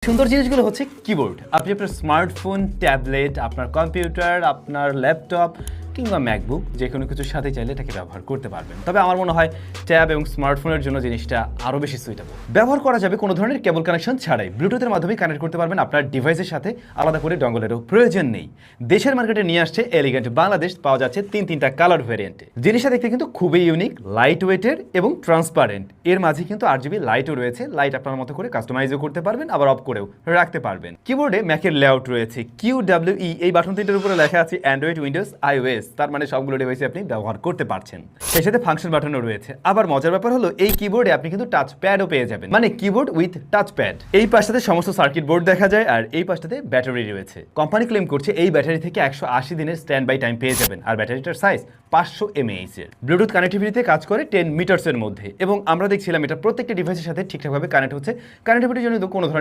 সুন্দর জিনিসগুলো হচ্ছে কিবোর্ড। আপনি আপনার স্মার্টফোন, ট্যাবলেট, আপনার কম্পিউটার, আপনার ল্যাপটপ কিংবা ম্যাকবুক যে কোনো কিছুর সাথে চাইলে এটাকে ব্যবহার করতে পারবেন। তবে আমার মনে হয় ট্যাব এবং স্মার্টফোনের জন্য জিনিসটা আরও বেশি সুইটেবল। ব্যবহার করা যাবে কোনো ধরনের কেবল কানেকশন ছাড়াই, ব্লুটুথের মাধ্যমে কানেক্ট করতে পারবেন আপনার ডিভাইসের সাথে, আলাদা করে ডঙ্গলেরও প্রয়োজন নেই। দেশের মার্কেটে নিয়ে আসছে এলিগেন্ট বাংলাদেশ, পাওয়া যাচ্ছে তিনটা কালার ভ্যারিয়েন্টে। জিনিসটা দেখতে কিন্তু খুবই ইউনিক, লাইট ওয়েটের এবং ট্রান্সপারেন্ট। এর মাঝে কিন্তু RGB লাইটও রয়েছে, লাইট আপনার মতো করে কাস্টমাইজও করতে পারবেন, আবার অফ করেও রাখতে পারবেন। কিবোর্ডে ম্যাকের লেআউট রয়েছে, QWE এই বাটন তিনটার উপরে লেখা আছে অ্যান্ড্রয়েড, উইন্ডোজ, iOS, তার মানে সবগুলো ডিভাইসে আপনি ব্যবহার করতে পারছেন। সেই সাথে ফাংশন বাটনও রয়েছে। আবার মজার ব্যাপার হলো এই কিবোর্ডে আপনি কিন্তু টাচ প্যাডও পেয়ে যাবেন, মানে কিবোর্ড উইথ টাচ প্যাড। এই পাশটাতে সমস্ত সার্কিট বোর্ড দেখা যায়, আর এই পাশটাতে ব্যাটারি রয়েছে। কোম্পানি ক্লেম করছে এই ব্যাটারি থেকে 180 দিনের স্ট্যান্ড বাই টাইম পেয়ে যাবেন, আর ব্যাটারিটার সাইজ 500 mAh এর। ব্লুটুথ কানেক্টিভিটিতে কাজ করে 10 মিটার্সের মধ্যে, এবং আমরা দেখছিলাম এটা প্রত্যেকটা ডিভাইসের সাথে ঠিকঠাকভাবে কানেক্ট হচ্ছে। কানেক্টিভিটির জন্য তো কোনো ধরনের